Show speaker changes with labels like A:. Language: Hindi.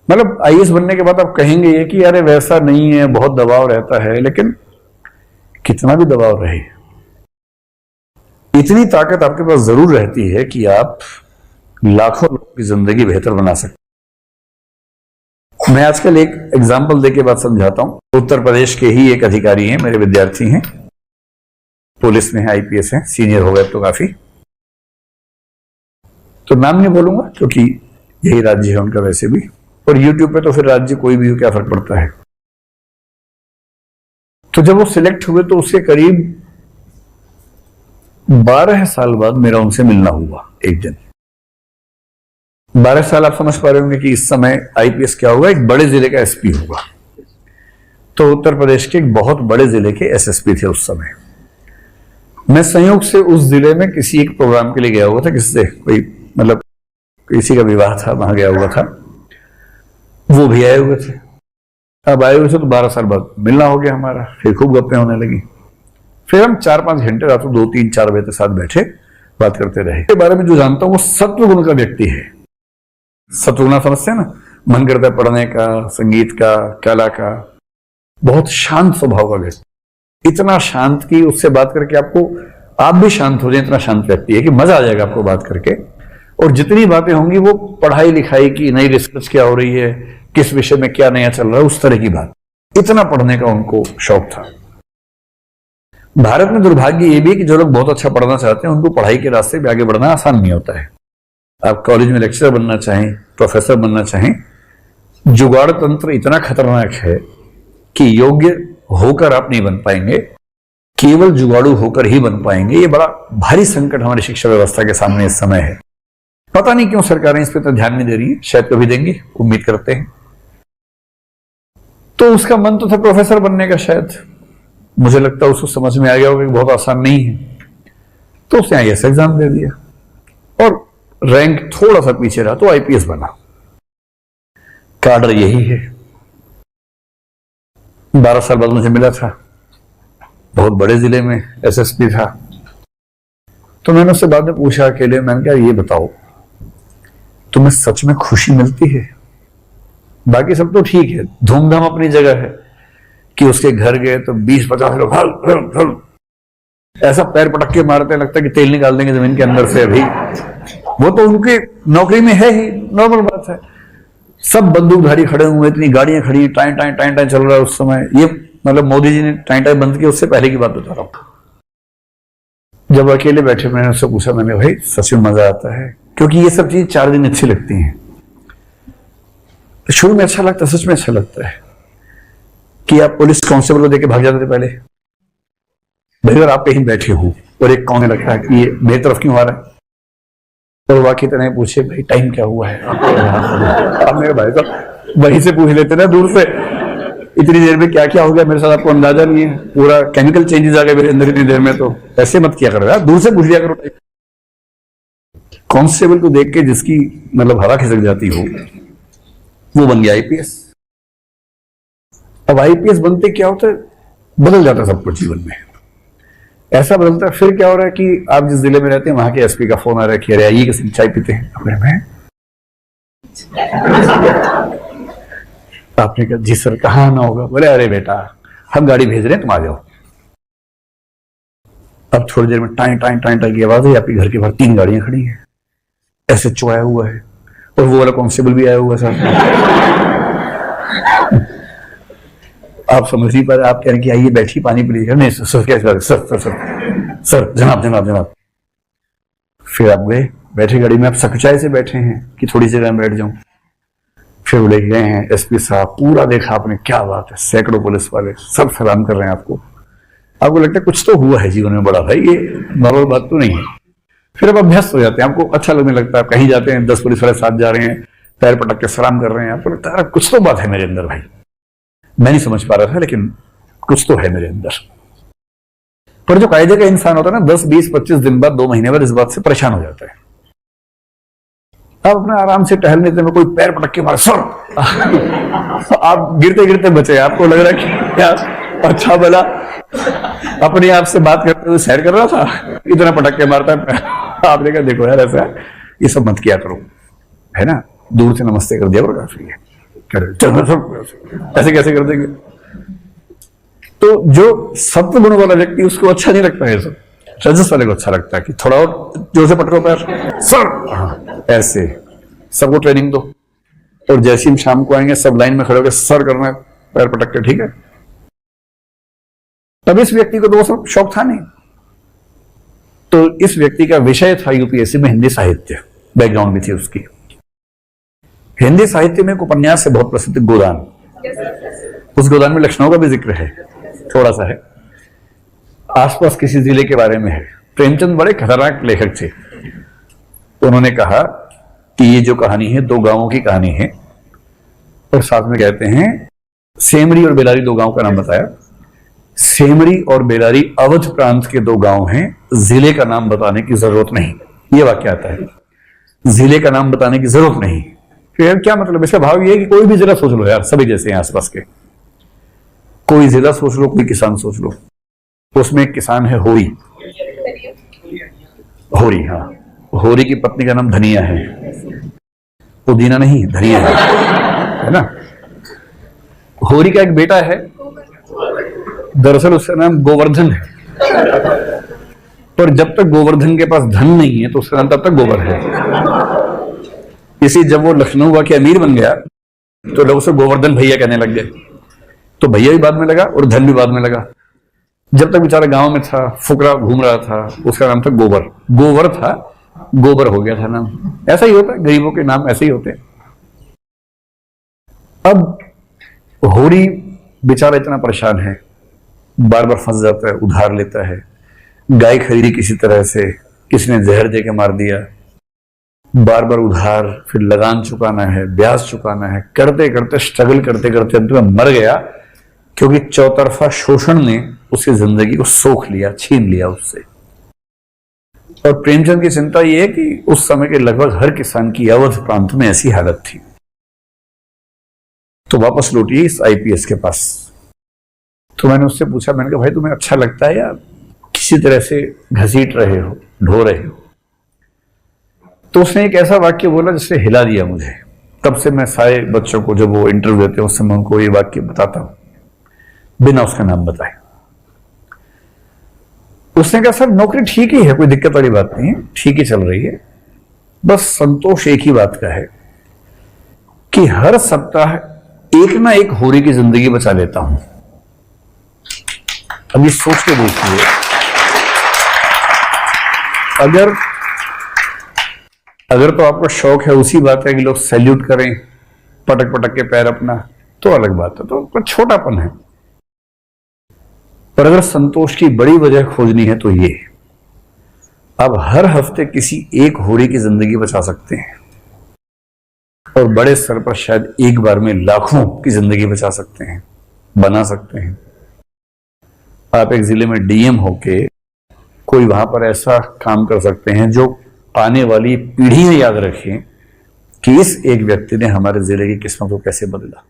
A: मतलब आईएएस बनने के बाद आप कहेंगे ये कि अरे वैसा नहीं है, बहुत दबाव रहता है, लेकिन कितना भी दबाव रहे, इतनी ताकत आपके पास जरूर रहती है कि आप लाखों लोगों की जिंदगी बेहतर बना सकते। मैं आजकल एक एग्जाम्पल देके बात समझाता हूं। उत्तर प्रदेश के ही एक अधिकारी हैं, मेरे विद्यार्थी हैं, पुलिस में है, आईपीएस हैं, सीनियर हो गए तो काफी, तो नाम नहीं बोलूंगा क्योंकि यही राज्य है उनका वैसे भी, और यूट्यूब पे तो फिर राज्य कोई भी हो क्या फर्क पड़ता है। तो जब वो सिलेक्ट हुए तो उसके करीब 12 साल बाद मेरा उनसे मिलना हुआ एक दिन। 12 साल आप समझ पा रहे होंगे कि इस समय आईपीएस क्या होगा, एक बड़े जिले का एसपी होगा। तो उत्तर प्रदेश के एक बहुत बड़े जिले के एसएसपी थे उस समय। मैं संयोग से उस जिले में किसी एक प्रोग्राम के लिए गया हुआ था, किससे कोई मतलब किसी का विवाह था, वहां गया हुआ था, वो भी आए हुए थे। अब आए हुए थे तो 12 साल बाद मिलना हो गया हमारा, फिर खूब गप्पें होने लगी। फिर हम 4-5 घंटे रात को 2-3-4 बजे तक साथ बैठे, बात करते रहे। के बारे में जो जानता हूं वो सत्वगुण का व्यक्ति है। सत्वगुण समझते हैं ना, मन करता है पढ़ने का, संगीत का, कला का, बहुत शांत स्वभाव का व्यक्ति, इतना शांत कि उससे बात करके आप भी शांत हो जाए, इतना शांत व्यक्ति है कि मजा आ जाएगा आपको बात करके। और जितनी बातें होंगी वो पढ़ाई लिखाई की, नई रिसर्च क्या हो रही है, किस विषय में क्या नया चल रहा है, उस तरह की बात, इतना पढ़ने का उनको शौक था। भारत में दुर्भाग्य ये भी है कि जो लोग बहुत अच्छा पढ़ना चाहते हैं उनको पढ़ाई के रास्ते पे आगे बढ़ना आसान नहीं होता है। आप कॉलेज में लेक्चरर बनना चाहें, प्रोफेसर बनना चाहें, जुगाड़ तंत्र इतना खतरनाक है कि योग्य होकर आप नहीं बन पाएंगे, केवल जुगाड़ू होकर ही बन पाएंगे। ये बड़ा भारी संकट हमारी शिक्षा व्यवस्था के सामने इस समय है। पता नहीं क्यों सरकारें इस पर तो ध्यान नहीं दे रही है, शायद कभी देंगी, उम्मीद करते हैं। तो उसका मन तो था प्रोफेसर बनने का, शायद मुझे लगता है उसको समझ में आ गया होगा कि बहुत आसान नहीं है, तो उसने आईएएस एग्जाम दे दिया और रैंक थोड़ा सा पीछे रहा तो आईपीएस बना। काडर यही है। 12 साल बाद मुझे मिला था, बहुत बड़े जिले में एसएसपी था। तो मैंने उससे बाद में पूछा अकेले, मैंने कहा ये बताओ तुम्हें सच में खुशी मिलती है? बाकी सब तो ठीक है, धूमधाम अपनी जगह है कि उसके घर गए तो 20-50 लोग हल हल हल ऐसा पैर पटक के मारते, लगता है कि तेल निकाल देंगे जमीन के अंदर से। अभी वो तो उनके नौकरी में है ही, नॉर्मल बात है। सब बंदूकधारी खड़े हुए, इतनी गाड़ियां खड़ी, टाइम टाइम टाइम टाइम चल रहा है उस समय। ये मतलब मोदी जी ने टाइम टाइम बंद किया, उससे पहले की बात बता रहा हूं। जब अकेले बैठे मैंने उससे पूछा, मैंने भाई सच में मजा आता है? क्योंकि ये सब चीज 4 दिन अच्छी लगती हैं। शुरू में अच्छा लगता है, सच में अच्छा लगता है कि आप पुलिस कांस्टेबल को देके भाग जाते थे पहले। भाई अगर आप कहीं बैठे हो और एक कौन रखा है कि ये मेरी तरफ क्यों आ रहा है, और वाकई तरह पूछे भाई टाइम क्या हुआ है, आप मेरे भाई साहब वहीं से पूछ लेते ना दूर से, इतनी देर में क्या क्या हो गया मेरे साथ आपको अंदाजा नहीं है, पूरा केमिकल चेंजेस आ गए मेरे अंदर इतनी देर में। तो ऐसे मत किया करो यार, दूर से पूछ लिया करो। कांस्टेबल को देख के जिसकी मतलब हवा खिसक जाती हो, वो बन गया आईपीएस। अब आईपीएस बनते क्या होता है, बदल जाता है सब कुछ जीवन में। ऐसा बदलता है, फिर क्या हो रहा है कि आप जिस जिले में रहते हैं वहां के एसपी का फोन आ रहा है कि अरे आइए किसी चाय पीते हैं। आपने कहा जी सर कहाँ आना होगा? बोले अरे बेटा हम गाड़ी भेज रहे हैं, तुम आ जाओ। अब थोड़ी देर में टाइम टाइम टाइम टाइम की आवाज है, आपके घर के बाहर 3 गाड़ियां खड़ी हैं, ऐसे चुआया हुआ है, और वो वाला कांस्टेबल भी आया हुआ साथ। आप समझ नहीं पा रहे, आप कह रहे कि आइए बैठिए पानी पी लीजिए। नहीं सर क्या sir sir sir sir sir जनाब जनाब जनाब। फिर आप गए, बैठे गाड़ी में, आप सकचाई से बैठे हैं कि थोड़ी सी जगह में बैठ जाऊं। फिर वो लेके गए हैं एसपी साहब, पूरा देखा आपने, क्या बात है, सैकड़ों पुलिस वाले सब सलाम कर रहे हैं आपको। आपको लगता है कुछ तो हुआ है जीवन में बड़ा, भाई ये नॉर्मल बात तो नहीं है। फिर अब अभ्यस्त हो जाते हैं, आपको अच्छा लगने लगता है। कहीं जाते हैं 10 पुलिस वाले साथ जा रहे हैं, पैर पटक के सलाम कर रहे हैं, आपको लगता है कुछ तो बात है मेरे अंदर। भाई मैं नहीं समझ पा रहा था, लेकिन कुछ तो है मेरे अंदर। पर जो कायदे का इंसान होता है ना, 10, 20, 25 दिन बाद, 2 महीने बाद इस बात से परेशान हो जाता है। आप अपना आराम से टहलने में कोई पैर पटक के मारे सर, आप गिरते गिरते बचे। आपको लग रहा है कि यार अच्छा भला अपने आप से बात करते हुए सैर कर रहा था, इतना पटक के मारता है। आपने कहा देखो यार ऐसा ये सब मत किया करो, है ना, दूर से नमस्ते कर दिया करो, काफी है। ऐसे कैसे कर देंगे? तो जो सत्व गुण वाला व्यक्ति उसको अच्छा नहीं लगता है सब, रजस वाले को अच्छा लगता है कि थोड़ा और जोर से पटको पैर, सर, हाँ, ऐसे सबको ट्रेनिंग दो। और जैसे हम शाम को आएंगे सब लाइन में खड़े होकर सर करना है, पैर पटक के, ठीक है। तब इस व्यक्ति को तो वो सब शौक था नहीं। तो इस व्यक्ति का विषय था यूपीएससी में हिंदी साहित्य, बैकग्राउंड भी थी उसकी। हिंदी साहित्य में एक उपन्यास है बहुत प्रसिद्ध, गोदान। उस गोदान में लखनऊ का भी जिक्र है, थोड़ा सा है, आसपास किसी जिले के बारे में है। प्रेमचंद बड़े खतरनाक लेखक थे। उन्होंने कहा कि ये जो कहानी है दो गांवों की कहानी है, और साथ में कहते हैं सेमरी और बेलारी दो गांव का नाम बताया। सेमरी और बेलारी अवध प्रांत के दो गांव हैं, जिले का नाम बताने की जरूरत नहीं। ये वाक्य आता है, जिले का नाम बताने की जरूरत नहीं। फिर क्या मतलब? इसका भाव ये है कि कोई भी जिला सोच लो यार, सभी जैसे हैं आसपास के। कोई जिला सोच लो, कोई किसान सोच लो, उसमें एक किसान है होरी। होरी, हाँ, होरी की पत्नी का नाम धनिया है। पुदीना नहीं, धनिया है ना। होरी का एक बेटा है, दरअसल उसका नाम गोवर्धन है, पर जब तक गोवर्धन के पास धन नहीं है तो उसका नाम तब तक गोबर है। इसी जब वो लखनऊ के अमीर बन गया तो लोग उसे गोवर्धन भैया कहने लग गए। तो भैया भी बाद में लगा और धन भी बाद में लगा। जब तक बेचारा गांव में था, फुकरा घूम रहा था, उसका नाम था गोबर। गोबर था, गोबर हो गया था नाम। ऐसा ही होता है, गरीबों के नाम ऐसे ही होते हैं। अब होरी बेचारा इतना परेशान है, बार बार फंस जाता है, उधार लेता है, गाय खरीदी किसी तरह से, किसी ने जहर दे के मार दिया, बार बार उधार, फिर लगान चुकाना है, ब्याज चुकाना है, करते करते स्ट्रगल करते करते अंत में मर गया, क्योंकि चौतरफा शोषण ने उसकी जिंदगी को सोख लिया, छीन लिया उससे। और प्रेमचंद की चिंता यह है कि उस समय के लगभग हर किसान की अवध प्रांत में ऐसी हालत थी। तो वापस लौटिए इस आईपीएस के पास। तो मैंने उससे पूछा, मैंने कहा भाई तुम्हें अच्छा लगता है या किसी तरह से घसीट रहे हो, ढो रहे हो? तो उसने एक ऐसा वाक्य बोला जिससे हिला दिया मुझे। तब से मैं सारे बच्चों को जब वो इंटरव्यू देते हैं उससे मैं उनको ये वाक्य बताता हूं, बिना उसका नाम बताए। उसने कहा सर नौकरी ठीक ही है, कोई दिक्कत वाली बात नहीं है, ठीक ही चल रही है, बस संतोष एक ही बात का है कि हर सप्ताह एक ना एक होरी की जिंदगी बचा लेता हूं। अभी सोच के देखिए, अगर तो आपका शौक है, उसी बात है कि लोग सैल्यूट करें, पटक पटक के पैर अपना, तो अलग बात है, तो छोटापन है। पर अगर संतोष की बड़ी वजह खोजनी है तो ये, अब हर हफ्ते किसी एक होरी की जिंदगी बचा सकते हैं, और बड़े स्तर पर शायद एक बार में लाखों की जिंदगी बचा सकते हैं, बना सकते हैं। आप एक जिले में डीएम होके कोई वहां पर ऐसा काम कर सकते हैं जो आने वाली पीढ़ियां याद रखें कि इस एक व्यक्ति ने हमारे जिले की किस्मत को कैसे बदला।